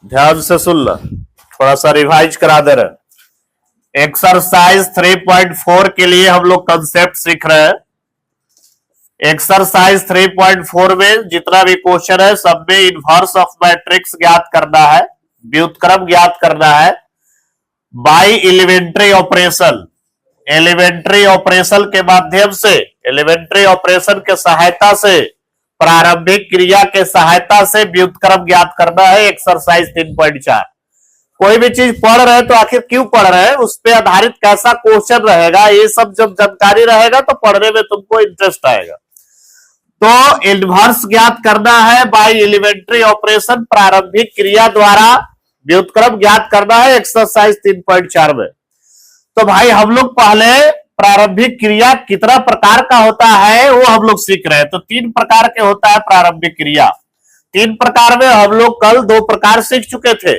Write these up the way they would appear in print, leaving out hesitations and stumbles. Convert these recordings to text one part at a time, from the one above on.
ध्यान से सुन लो, थोड़ा सा रिवाइज करा दे रहे। एक्सरसाइज 3.4 के लिए हम लोग कंसेप्ट सीख रहे हैं। एक्सरसाइज 3.4 में जितना भी क्वेश्चन है सब में इनवर्स ऑफ मैट्रिक्स ज्ञात करना है, व्युत्क्रम ज्ञात करना है by elementary operation. Elementary operation के माध्यम से, एलिमेंट्री ऑपरेशन के सहायता से, प्रारंभिक क्रिया के सहायता से व्युत्क्रम ज्ञात करना है। एक्सरसाइज 3.4। कोई भी चीज पढ़ रहे हैं तो आखिर क्यों पढ़ रहे हैं, उस पर आधारित कैसा क्वेश्चन रहेगा, ये सब जब जानकारी रहेगा तो पढ़ने में तुमको इंटरेस्ट आएगा। तो इनवर्स ज्ञात करना है बाय एलिमेंट्री ऑपरेशन, प्रारंभिक क्रिया द्वारा व्युत्क्रम ज्ञात करना है एक्सरसाइज 3.4 में। तो भाई हम लोग पहले प्रारंभिक क्रिया कितना प्रकार का होता है वो हम लोग सीख रहे हैं। तो 3 प्रकार के होता है प्रारंभिक क्रिया। 3 प्रकार में हम लोग कल 2 प्रकार सीख चुके थे।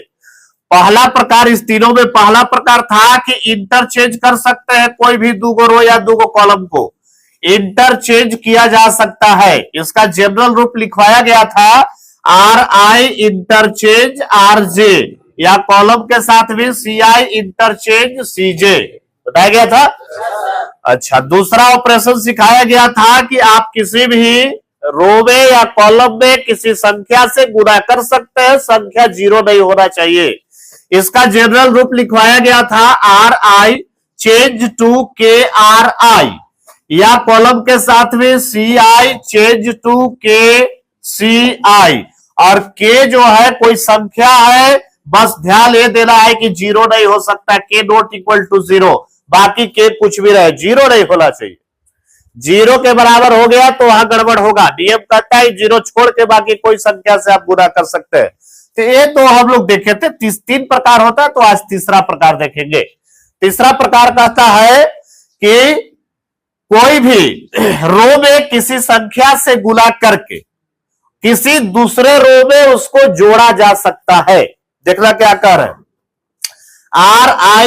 पहला प्रकार, इस तीनों में पहला प्रकार था कि इंटरचेंज कर सकते हैं, कोई भी 2 रो या 2 कॉलम को इंटरचेंज किया जा सकता है। इसका जनरल रूप लिखवाया गया था RI इंटरचेंज RJ, या कॉलम के साथ भी CI इंटरचेंज CJ बताया गया था। अच्छा, दूसरा ऑपरेशन सिखाया गया था कि आप किसी भी रो में या कॉलम में किसी संख्या से गुणा कर सकते हैं, संख्या 0 नहीं होना चाहिए। इसका जनरल रूप लिखवाया गया था RI चेंज टू KRI, या कॉलम के साथ में CI चेंज टू KCI। और K जो है कोई संख्या है, बस ध्यान ये देना है कि 0 नहीं हो सकता, K नॉट इक्वल टू 0, बाकी K कुछ भी रहे 0 नहीं होना चाहिए। 0 के बराबर हो गया तो वहां गड़बड़ होगा। नियम कहता है 0 छोड़ के बाकी कोई संख्या से आप गुणा कर सकते हैं। तो ये तो हम लोग देखे थे 3 प्रकार होता है, तो आज तीसरा प्रकार देखेंगे। तीसरा प्रकार कहता है कि कोई भी रो में किसी संख्या से गुणा करके किसी दूसरे रो में उसको जोड़ा जा सकता है। देखना क्या कह रहे हैं,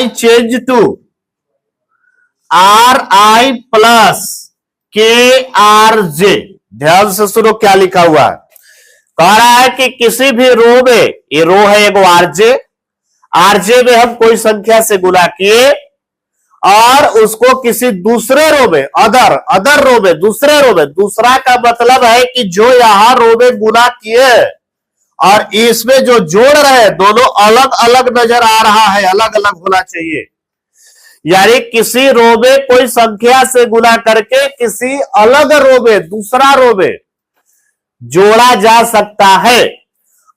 RI change to RI plus KRJ। ध्यान से सुनो क्या लिखा हुआ है। कह रहा है कि किसी भी रो में, ये रो है एगो RJ में हम कोई संख्या से गुणा किए और उसको किसी दूसरे रो में, अदर रो में, दूसरे रो में, दूसरा का मतलब है कि जो यहां रो में गुणा किए और इसमें जो जोड़ रहे हैं दोनों अलग अलग नजर आ रहा है, अलग अलग होना चाहिए। यानी किसी रो में कोई संख्या से गुणा करके किसी अलग रो में, दूसरा रो में जोड़ा जा सकता है।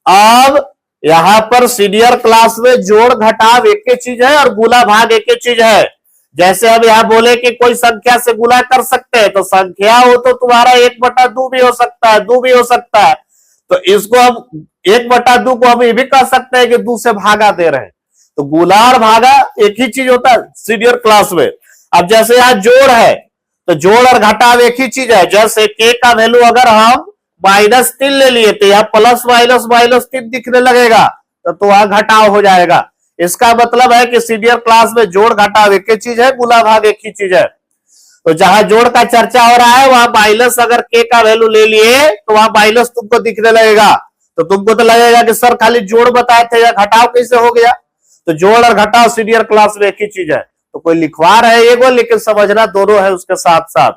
अब यहां पर सीनियर क्लास में जोड़ घटाव एक ही चीज है और गुणा भाग एक ही चीज है। जैसे हम यहां बोले कि कोई संख्या से गुणा कर सकते हैं, तो संख्या हो तो तुम्हारा 1/2 भी हो सकता है, 2 भी हो सकता है। तो इसको हम 1/2 को हम ये भी कह सकते हैं कि 2 से भागा दे रहे हैं। तो गुणा और भागा एक ही चीज होता है सीनियर क्लास में। अब जैसे यहाँ जोड़ है तो जोड़ और घटाव एक ही चीज है। जैसे K का वैल्यू अगर हम -3 ले लिए तो यहाँ प्लस माइनस -3 दिखने लगेगा, तो वहां घटाव हो जाएगा। इसका मतलब है कि सीनियर क्लास में जोड़ घटाव एक ही चीज है, गुणा भाग एक ही चीज है। तो जहां जोड़ का चर्चा हो रहा है वहां माइनस अगर K का वैल्यू ले लिए तो वहां माइनस तुमको दिखने लगेगा। तो तुमको तो लगेगा कि सर खाली जोड़ बताए थे या घटाव कैसे हो गया। तो जोड़ और घटाव सीनियर क्लास में एक ही चीज है। तो कोई लिखवा रहे है एगो, लेकिन समझना दोनों है उसके साथ साथ।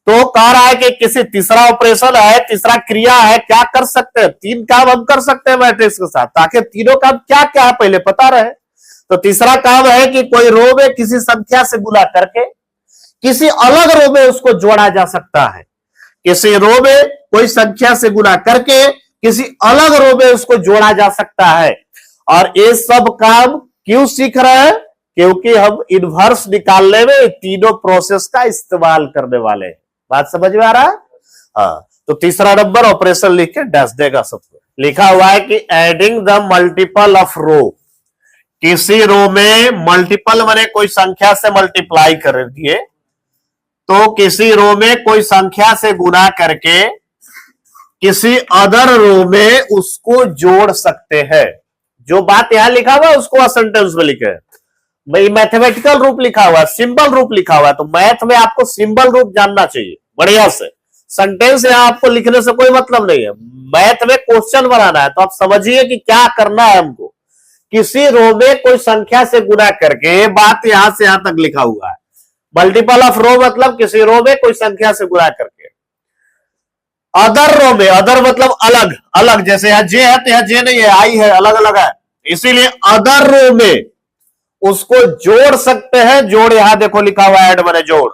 तो कह रहा है कि किसी तीसरा ऑपरेशन है, तीसरा क्रिया है, क्या कर सकते हैं, 3 काम हम कर सकते हैं मैट्रिक्स के साथ। ताकि तीनों काम क्या क्या है पहले पता रहे। तो तीसरा काम है कि कोई रो में किसी संख्या से गुणा करके किसी अलग रो में उसको जोड़ा जा सकता है। किसी रो में कोई संख्या से गुणा करके किसी अलग रो में उसको जोड़ा जा सकता है। और ये सब काम क्यों सीख रहे हैं, क्योंकि हम इनवर्स निकालने में तीनों प्रोसेस का इस्तेमाल करने वाले हैं। बात समझ में आ रहा है? हाँ, तो तीसरा नंबर ऑपरेशन लिख के डैश देगा सबको। लिखा हुआ है कि एडिंग द मल्टीपल ऑफ रो। किसी रो में मल्टीपल माने कोई संख्या से मल्टीप्लाई कर दिए, तो किसी रो में कोई संख्या से गुणा करके किसी अदर रो में उसको जोड़ सकते हैं। जो बात यहां लिखा हुआ है उसको सेंटेंस में लिखे, भाई मैथमेटिकल रूप लिखा हुआ है, सिंबल रूप लिखा हुआ है। तो मैथ में आपको सिंबल रूप जानना चाहिए बढ़िया से, सेंटेंस यहाँ आपको लिखने से कोई मतलब नहीं है, मैथ में क्वेश्चन बनाना है। तो आप समझिए कि क्या करना है हमको। किसी रो में कोई संख्या से गुणा करके, बात यहां से यहां तक लिखा हुआ है। मल्टीपल ऑफ रो मतलब किसी रो में कोई संख्या से गुणा करके। अदर रो में, अदर मतलब अलग अलग, जैसे यहां जे है तो यहां जे नहीं है, आई है, अलग अलग है, इसीलिए अदर रो में उसको जोड़ सकते हैं। जोड़ यहां देखो लिखा हुआ है, ऐड बने जोड़।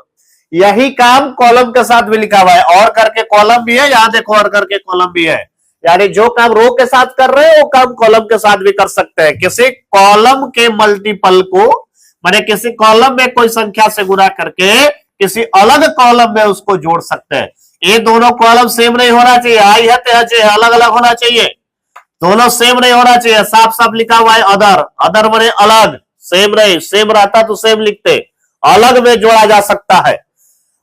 यही काम कॉलम के साथ भी लिखा हुआ है, और करके कॉलम भी है, यहां देखो और करके कॉलम भी है। यानी जो काम रो के साथ कर रहे हैं वो काम कॉलम के साथ भी कर सकते हैं। किसी कॉलम के मल्टीपल को, माने किसी कॉलम में कोई संख्या से गुणा करके किसी अलग कॉलम में उसको जोड़ सकते हैं। ये दोनों कॉलम सेम नहीं होना चाहिए, आई है तो अलग अलग होना चाहिए, दोनों सेम नहीं होना चाहिए। साफ साफ लिखा हुआ है अदर, अदर बने अलग, सेम नहीं, सेम रहता तो सेम लिखते, अलग में जोड़ा जा सकता है।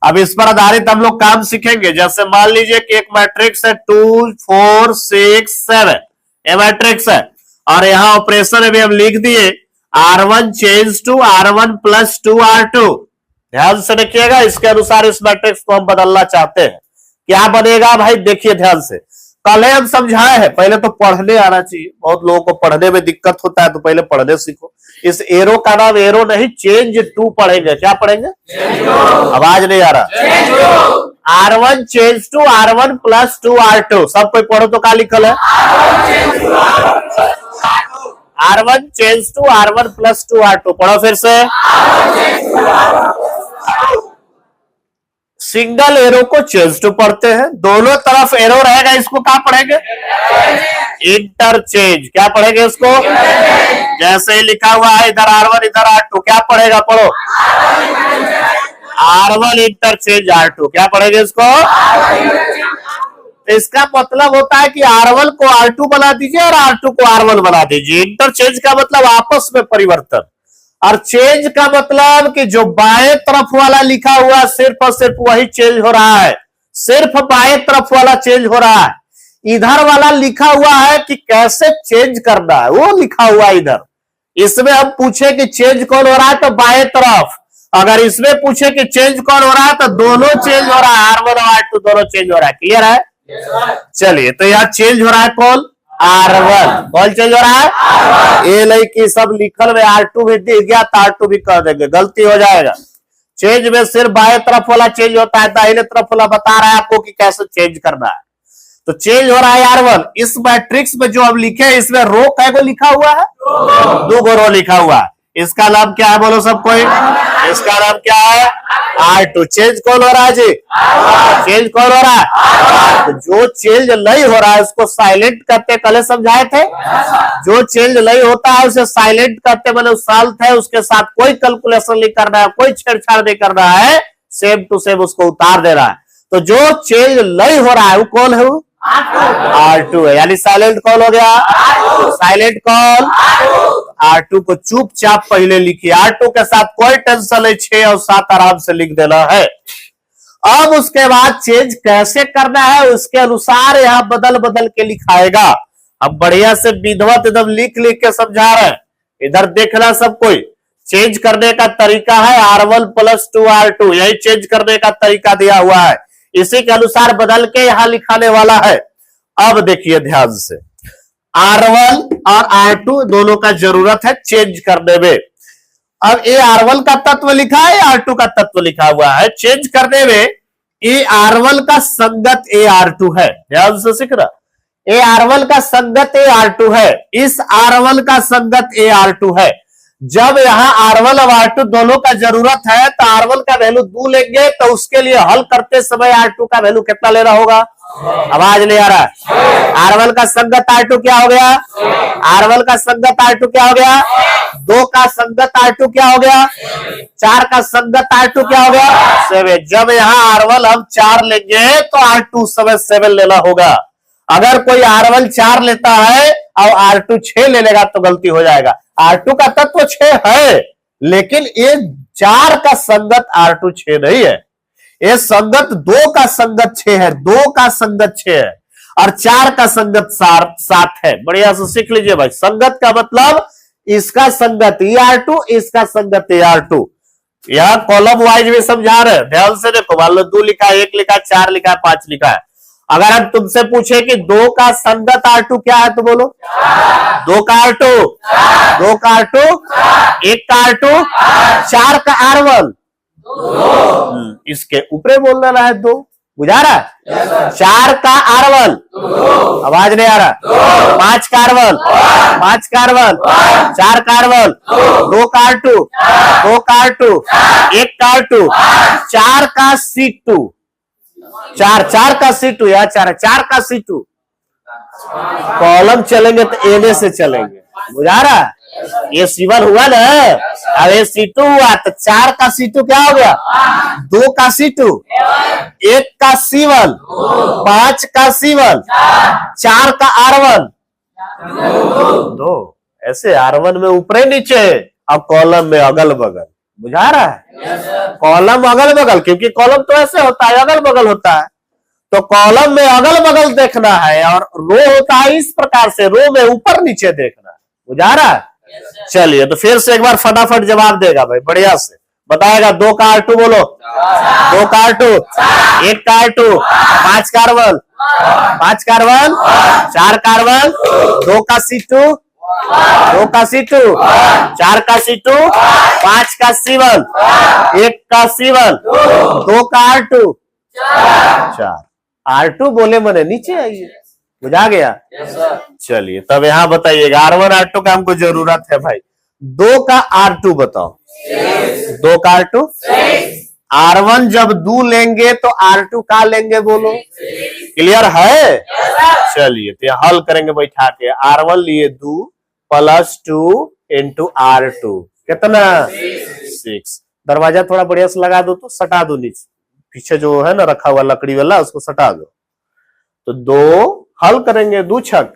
अब इस पर आधारित हम लोग काम सीखेंगे। जैसे मान लीजिए कि एक मैट्रिक्स है 2 4 6 7, ये मैट्रिक्स है, और यहां ऑपरेशन अभी हम लिख दिए R1 change to R1 plus 2 R2। ध्यान से देखिएगा, इसके अनुसार इस मैट्रिक्स को हम बदलना चाहते हैं। क्या बनेगा भाई, देखिए ध्यान से। पहले हम समझाए हैं, पहले तो पढ़ने आना चाहिए। बहुत लोगों को पढ़ने में दिक्कत होता है, तो पहले पढ़ने सीखो। इस एरो का नाम एरो नहीं, चेंज टू पढ़ेंगे। क्या पढ़ेंगे? आवाज नहीं आ रहा। R1 change to R1 plus 2 R2। सब कोई पढ़ो तो क्या लिखल है? R1 change to R1 plus 2 R2। पढ़ो फिर से। सिंगल एरो को चेंज टू पढ़ते हैं, दोनों तरफ एरो रहेगा, इसको क्या पढ़ेंगे? इंटरचेंज। क्या पढ़ेंगे इसको? जैसे ही लिखा हुआ है इधर R1 इधर R2, क्या पढ़ेगा? पढ़ो। R1 interchange R2। क्या पढ़ेंगे इसको? इसका मतलब होता है कि R1 को R2 बना दीजिए और R2 को R1 बना दीजिए। इंटरचेंज का मतलब आपस में परिवर्तन, और चेंज का मतलब कि जो बाएं तरफ वाला लिखा हुआ सिर्फ और सिर्फ वही चेंज हो रहा है, सिर्फ बाएं तरफ वाला चेंज हो रहा है। इधर वाला लिखा हुआ है कि कैसे चेंज करना है, वो लिखा हुआ है इधर। इसमें हम पूछे कि चेंज कौन हो रहा है तो बाएं तरफ, अगर इसमें पूछे कि चेंज कौन हो रहा है तो दोनों चेंज हो रहा है, R1 और R2 दोनों चेंज हो रहा है। क्लियर है? चलिए, तो यहाँ चेंज हो रहा है कौन? R1। कौन चेंज हो रहा है? ये नहीं कि सब लिखल में R2 भी दिख गया तो R2 भी कर देंगे, गलती हो जाएगा। चेंज में सिर्फ बाएं तरफ वाला चेंज होता है, दाहिने तरफ वाला बता रहा है आपको कि कैसे चेंज करना है। तो चेंज हो रहा है R1। इस मैट्रिक्स में जो हम लिखे हैं, इसमें रो कैगो लिखा हुआ है? 2 रो लिखा हुआ है। इसका नाम क्या है बोलो सब कोई? इसका नाम क्या है? R2। चेंज कौन हो रहा है जी? चेंज कौन हो रहा है? तो जो चेंज नहीं हो रहा है उसको साइलेंट करते, कल समझाए थे। जो चेंज नहीं होता है उसे साइलेंट करते, मतलब साल्ट है, उसके साथ कोई कैलकुलेशन नहीं करना है, कोई छेड़छाड़ नहीं करना है, सेम टू सेम उसको उतार देना है। तो जो चेंज नहीं हो रहा है वो कौन है? वो R2 है। यानी साइलेंट कौन हो गया? साइलेंट कौन? R2 को चुपचाप पहले लिखिए, R2 के साथ कोई टेंशन नहीं, 6 और 7 आराम से लिख देना है। अब उसके बाद चेंज कैसे करना है उसके अनुसार यहां बदल बदल के लिखाएगा। अब बढ़िया से विधिवत एकदम लिख लिख के समझा रहे हैं, इधर देखना सब कोई। चेंज करने का तरीका है R1 प्लस 2 R2, यही चेंज करने का तरीका दिया हुआ है, इसी के अनुसार बदल के यहां लिखाने वाला है। अब देखिए ध्यान से, R1 और R2 दोनों का जरूरत है चेंज करने में। अब ये R1 का तत्व लिखा है, R2 का तत्व लिखा हुआ है। चेंज करने में ये R1 का संगत ए R2 है, ध्यान से सीख रहा। ए R1 का संगत ए R2 है, इस R1 का संगत ए R2 है। जब यहाँ R1 और R2 दोनों का जरूरत है तो R1 का वैल्यू 2 लेंगे, तो उसके लिए हल करते समय R2 का वैल्यू कितना लेना होगा? आवाज नहीं आ रहा। R1 का संगत R2 क्या हो गया? R1 का संगत R2 क्या हो गया? 2 का संगत R2 क्या हो गया? 4 का संगत R2 क्या हो गया? 7। जब यहाँ R1 हम 4 लेंगे तो R2 समय 7 लेना होगा। अगर कोई R1 4 लेता है और R2 6 ले लेगा तो गलती हो जाएगा। R2 का तत्व 6 है, लेकिन ये 4 का संगत R2 6 नहीं है, ये संगत 2 का संगत 6 है, 2 का संगत 6 है, और 4 का संगत 7 है। बढ़िया से सीख लीजिए भाई। संगत का मतलब इसका संगत R2, इसका संगत R2। यह कॉलम वाइज भी समझा रहे, ध्यान से देखो। मान लो 2 लिखा है, 1 लिखा है, 4 लिखा है, 5 लिखा है। अगर हम तुमसे पूछे कि 2 का संगत R2 क्या है तो बोलो 2 का R2, 2 का R2, 1 का R2, 4 का R1। इसके ऊपर बोल रहा है 2, बुझा रहा है। 4 का R1, आवाज नहीं आ रहा। 5 का R1, 5 का R1, 4 का R1, 2 का R2, 2 का R2, 1 का R2, 4 का C2, 4 का C2, या 4 का C2। कॉलम चलेंगे तो एने से चलेंगे, बुझा रहा है। ये C1 हुआ ना, अब ये C2 हुआ तो 4 का C2 क्या हो गया, 2 का C2, 1 का C1, 5 का C1, 4 का R1, 2। ऐसे R1 में ऊपर नीचे, अब कॉलम में अगल बगल, बुझा रहा है। कॉलम अगल बगल, क्योंकि कॉलम तो ऐसे होता है, अगल बगल होता है, तो कॉलम में अगल बगल देखना है। और रो होता है इस प्रकार से, रो में ऊपर नीचे देखना है, बुझा रहा है। चलिए तो फिर से एक बार फटाफट जवाब देगा भाई, बढ़िया से बताएगा। 2 का R2 बोलो, 2 का R2, 1 का R2, 5 का R1, 5 का R1, 4 का R1, 2 का C2, 2 का C2, 4 का C2, 5 का C1, 1 का C1, 2 का R2, 4। R2 बोले मने नीचे आइए, बुझा गया। चलिए तब यहां बताइएगा R1 R2 का हमको जरूरत है भाई। 2 का R2 बताओ, 2 का R2, R1 जब 2 लेंगे तो R2 का लेंगे बोलो, क्लियर है। चलिए तो हल करेंगे बैठा के। R1 लिए 2 + 2 × R2 कितना 6। दरवाजा थोड़ा बढ़िया से लगा दो, तो सटा दो नीचे, पीछे जो है ना रखा हुआ लकड़ी वाला उसको सटा दो। तो 2 हल करेंगे, 2 छक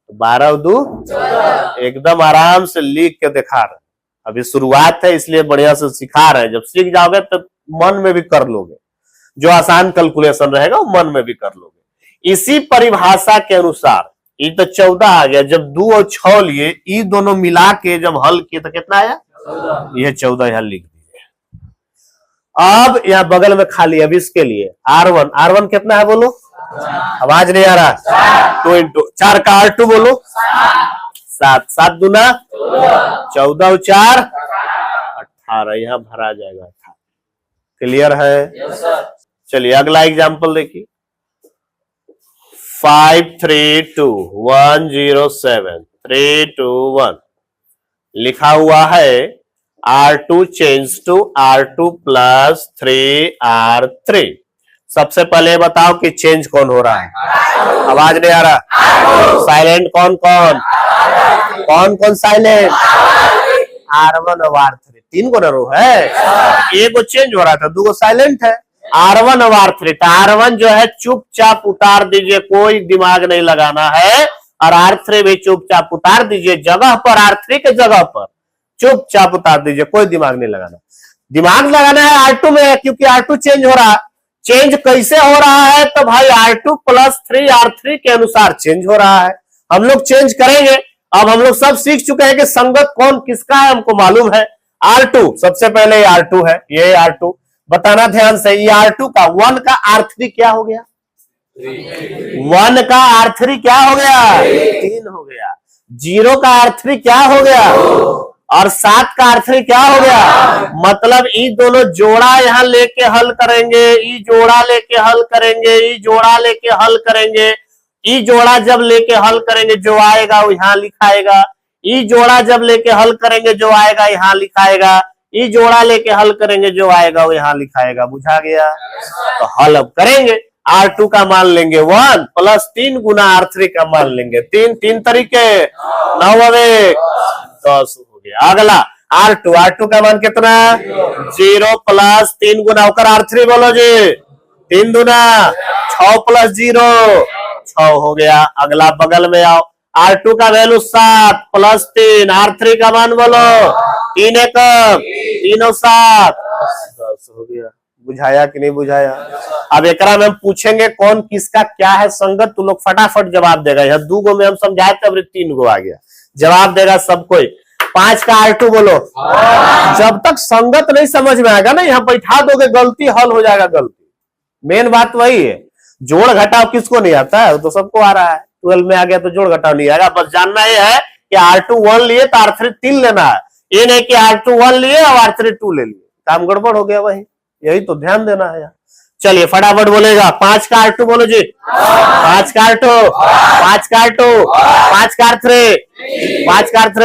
12 और 2 एकदम आराम से लिख के दिखा रहे। अभी शुरुआत है इसलिए बढ़िया से सिखा रहे हैं, जब सीख जाओगे तो मन में भी कर लोगे, जो आसान कैलकुलेशन रहेगा वो मन में भी कर लोगे। इसी परिभाषा के अनुसार ये तो 14 आ गया, जब 2 और 6 लिए, ये दोनों मिला के जब हल किए तो कितना आया, यह 14 यहां लिख दीजिए। अब यहाँ बगल में खाली, अब इसके लिए R1 कितना है बोलो, आवाज नहीं आ रहा। 2 × 4 का R2 बोलो 7, 7 दूना 14 और 4 18, यहां भरा जाएगा 18। क्लियर है। चलिए अगला एग्जांपल देखिए। 532107 लिखा हुआ है। R2 change to R2 + 3R3। सबसे पहले बताओ कि चेंज कौन हो रहा है, आवाज नहीं आ रहा। साइलेंट कौन कौन, कौन कौन साइलेंट, R1 और R3, 3 गो रो है, एक चेंज हो रहा था, 2 साइलेंट है। R1 और R3, तो R1 जो है चुपचाप उतार दीजिए, कोई दिमाग नहीं लगाना है, और R3 भी चुपचाप उतार दीजिए जगह पर, R3 के जगह पर चुपचाप उतार दीजिए, कोई दिमाग नहीं लगाना। दिमाग लगाना है R2 में, क्योंकि R2 चेंज हो रहा है। चेंज कैसे हो रहा है, तो भाई R2 + 3R3 के अनुसार चेंज हो रहा है। हम लोग चेंज करेंगे। अब हम लोग सब सीख चुके हैं कि संगत कौन किसका है, हमको मालूम है। R2 सबसे पहले ये R2 है, ये R2 बताना ध्यान से। ये R2 का 1 का R3 क्या हो गया, 1 का R3 क्या हो गया, 3 हो गया। 0 का R3 क्या हो गया, और 7 का R3 क्या हो गया। मतलब ये दोनों जोड़ा यहाँ लेके हल करेंगे, ये जोड़ा लेके हल करेंगे, ये जोड़ा लेके हल करेंगे। ये जोड़ा जब लेके हल करेंगे जो आएगा वो यहाँ लिखाएगा। ये जोड़ा जब लेके हल करेंगे जो आएगा यहाँ लिखाएगा। ये जोड़ा लेके हल करेंगे जो आएगा वो यहाँ लिखाएगा। बुझा गया। तो हल अब करेंगे। R2 का मान लेंगे 1 + 3 × R3 का मान लेंगे 3 तरीके 9 × 10 हो गया। अगला R2 का मान कितना, 0 + 3 × R3 बोलो जी, 3 दूना 6 + 0 6 हो गया। अगला बगल में आओ, R2 का वैल्यू 7 + 3, R3 का मान बोलो 3 × 3 = 7 10 हो गया। बुझाया कि नहीं बुझाया। अब एकरा में हम पूछेंगे कौन किसका क्या है संगत, तू लोग फटाफट जवाब देगा। यह 2 गो में हम समझाए तब 3 गो आ गया, जवाब देगा सब कोई। 5 का R2 बोलो। जब तक संगत नहीं समझ में आएगा ना, यहाँ बैठा दोगे गलती हल हो जाएगा गलती। मेन बात वही है। जोड़ घटाव किसको नहीं आता है? वो तो सबको आ रहा है। 12 में आ गया तो जोड़ घटाव नहीं आएगा। बस जानना ये है कि R2 1 लिए तो R3 3 लेना है। ये नहीं कि R2 1 लिए और R3 2 ले लिए, काम गड़बड़ हो गया। वही यही तो ध्यान देना है यार। चलिए फटाफट बोलेगा। 5 का R2 बोलो जी। 5 का R2, 5 का R2, 5 का R3, 5 का R3,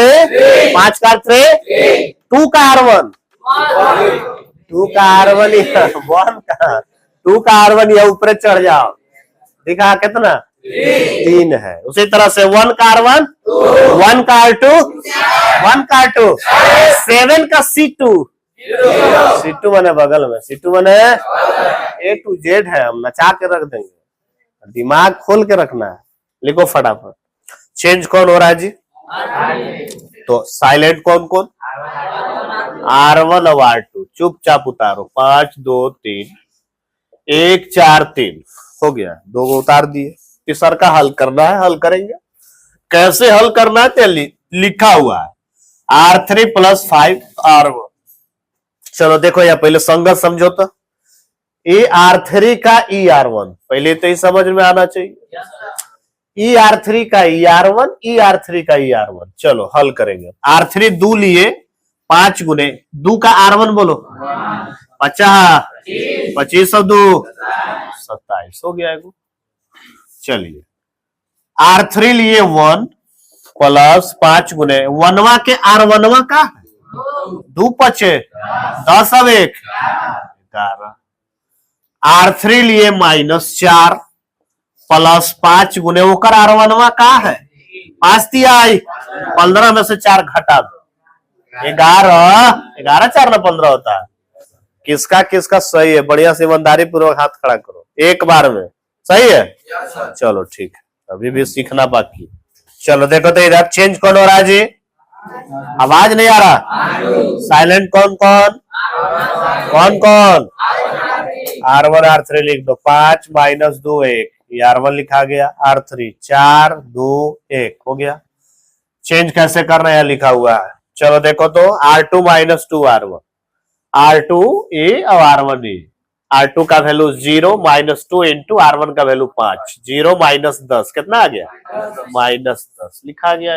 5 का R3, 2 का R1, 2 का R1, 1 का 2 का R1, या ऊपर चढ़ जाओ। दिखा कितना? 3 है। उसी तरह से 1 का R1, 1 का R2, 1 का R2, 7 का C2, C2 बने बगल में, C2 बने A to Z है। हम नचा के रख देंगे, दिमाग खोल के रखना है। लिखो फटाफट। चेंज कौन हो रहा है जी? तो साइलेंट कौन कौन? R1 और R2 चुपचाप उतारो। 5 2 3 1 4 3 हो गया। 2 को उतार दिए। तीसर का हल करना है, हल करेंगे। कैसे हल करना है? लिखा हुआ है R3 + 5 R1। चलो देखो या पहले संगत समझो तो। E R3 का E R1 पहले तो ही समझ में आना चाहिए। E R3 का E R1, E R3 का E R1। चलो हल करेंगे। R3 2 लिए 5 गुने 2 का R1 बोलो। 50, 25 और 2 27 हो गया। चलिए R3 लिए 1 + 5 गुने 1 के R1 का 2 5 10 और 1 11। R3 लिए -4 + 5 गुने ओकर R1 का है 5 दिया 15 में से 4 घटा दो 11 11 4 ना 15 होता है। किसका किसका सही है? बढ़िया से ईमानदारी पूर्वक हाथ खड़ा करो एक बार में। सही है? चलो ठीक है, अभी भी सीखना बाकी। चलो देखो तो इधर चेंज कौन हो रहा है जी? आवाज नहीं आ रहा। साइलेंट कौन कौन? कौन कौन? R1 R3 लिख दो। 5 - 2 1, ये R1 लिखा गया। R3 4 2 1 हो गया। चेंज कैसे करना है लिखा हुआ है। चलो देखो तो R2 - 2 R1, R2 A और R1 A। R2 का वैल्यू 0 - 2 इंटू R1 का वैल्यू 5। 0 - 10 कितना आ गया? -10 लिखा गया।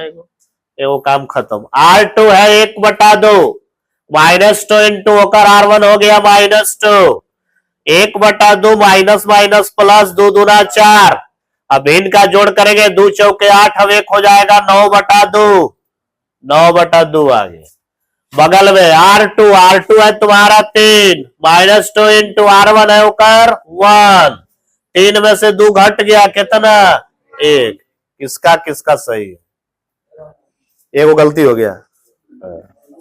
एगो काम खत्म। R2 है 1/2 -2 इंटू होकर R1 हो गया -2। 1/2 माइनस माइनस प्लस 2 दूना 4। अब इनका जोड़ करेंगे 2 चौके 8, अब 1 हो जाएगा 9/2। 9/2 आ गया। बगल में R2 है तुम्हारा 3 -2 इंटू R1 है होकर 1। 3 में से 2 घट गया कितना? 1। किसका किसका सही है? एगो गलती हो गया।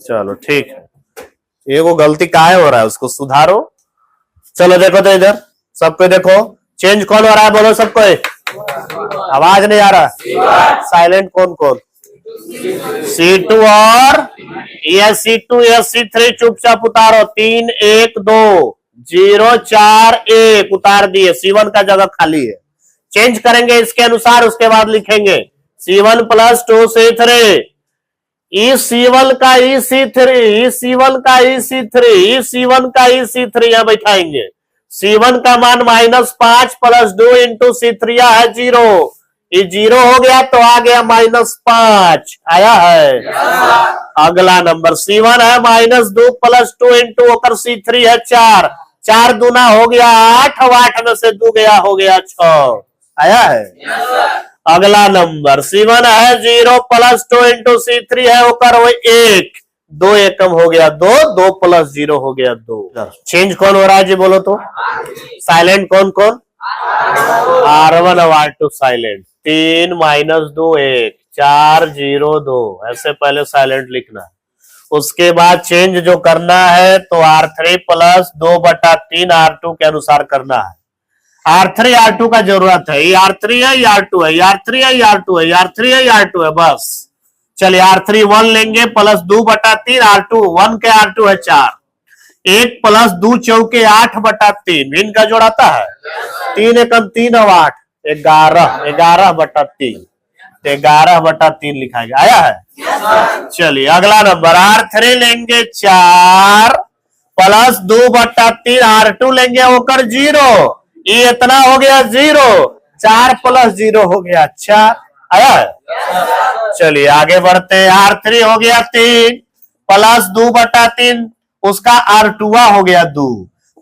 चलो ठीक है, एगो गलती काहे हो रहा है उसको सुधारो। चलो देखो तो इधर सबको देखो चेंज कौन हो रहा है बोलो सबको। आवाज नहीं आ रहा। साइलेंट कौन कौन? C2 और ये C2 ये C3 चुपचाप उतारो। 3 1 2 0 4 1 उतार दिए। C1 का जगह खाली है। चेंज करेंगे इसके अनुसार, उसके बाद लिखेंगे C1 + 2 C3 C1 का C3 C1 का C3 C1 का C3 यहां बैठाएंगे। C1 का मान -5 + 2 इंटू C3 है 0। ये 0 हो गया तो आ गया -5 आया है। अगला नंबर C1 है -2 + 2 इंटू होकर C3 है 4। 4 दूना हो गया 8 और 8 में से 2 गया हो गया 6 आया है। अगला नंबर C1 है 0 + 2 इंटू C3 है होकर वो 1। 2 एकम हो गया 2, 2 + 0 हो गया 2। चेंज कौन हो रहा है जी बोलो तो? साइलेंट कौन कौन? R1 और R2 साइलेंट। 3 - 2 1 4 0 2 ऐसे पहले साइलेंट लिखना। उसके बाद चेंज जो करना है तो R3 + 2/3 R2 के अनुसार करना है। R3 R2 का जरूरत है। ये R3 है, ये R2 है, ये R3 है, ये R2 है, ये R3 है, ये R2 है बस। चलिए R3 1 लेंगे + 2/3 R2 1 के R2 है 4। 1 + 2 चौके 8/3 इनका जोड़ आता है। 3 एकम 3 और 8 11 11/3 तो 11/3 लिखा गया। आया है? चलिए अगला नंबर R3 लेंगे 4 प्लस 2/3 R2 लेंगे होकर 0, ये इतना हो गया 0, 4 प्लस 0 हो गया 4। आया है? चलिए आगे बढ़ते हैं। R3 हो गया 3 प्लस 2/3 उसका R2 हो गया 2,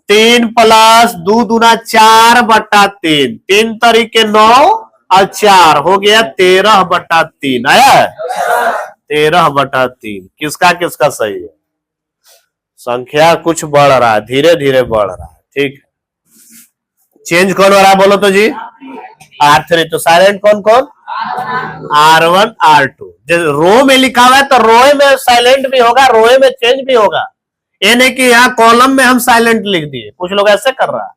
3 प्लस 2 दूना 4/3, 3 तरीके 9 और 4 हो गया 13/3। आया है? 13/3 किसका किसका सही है? संख्या कुछ बढ़ रहा है, धीरे धीरे बढ़ रहा है। ठीक है, चेंज कौन हो रहा है बोलो तो जी? R3। तो साइलेंट कौन कौन? R1 R2। जैसे रो में लिखा हुआ है तो रोए में साइलेंट भी होगा, रोए में चेंज भी होगा। ये नहीं कि यहाँ कॉलम में हम साइलेंट लिख दिए, कुछ लोग ऐसे कर रहा है।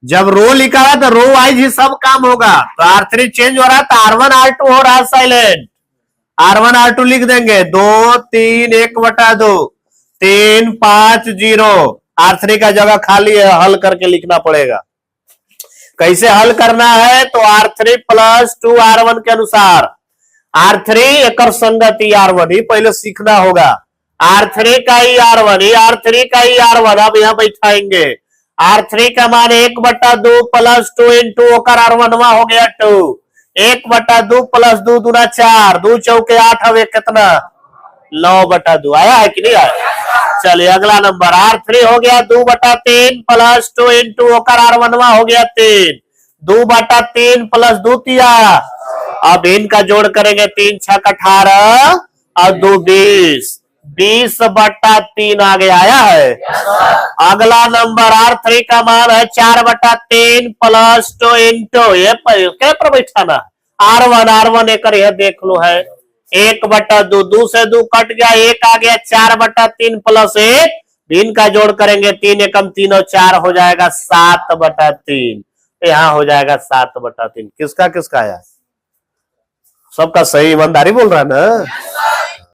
जब रो लिखा है तो रो वाइज ही सब काम होगा। तो R3 चेंज हो रहा है तो R1 R2 हो रहा है साइलेंट। R1 R2 लिख देंगे 2 3 1/2, 3 5 0। R3 का जगह खाली है, हल करके लिखना पड़ेगा। कैसे हल करना है? तो R3 प्लस 2 R1 के अनुसार R3 एक संगति R1 ही पहले सीखना होगा। R3 का ही R1, R3 का ही R1 अब यहां बैठाएंगे। R3 का मान 1/2 प्लस 2 इंटू होकर R1 हो गया 2, 1/2 प्लस 2 दूना 4, 2 चौके 8 हवे कितना 9/2। आया है कि नहीं आया? चलिए अगला नंबर R3 हो गया 2/3 प्लस 2 इंटू होकर R1 हो गया 3, 2/3 प्लस 2 तिया। अब इनका जोड़ करेंगे 3 6 18 और 2 20, 20/3 आ गया। आया है? अगला नंबर R3 का मान है 4/3 प्लस 2 इंटू ये क्या पर बैठाना R1 एक देख लो है 1/2, 2 से 2 कट गया, 1 आ गया 4/3 प्लस 1, इनका जोड़ करेंगे 3 एकम 3 और 4 हो जाएगा 7/3। यहाँ हो जाएगा 7/3। किसका किसका आया? सबका सही, ईमानदारी बोल रहा है ना?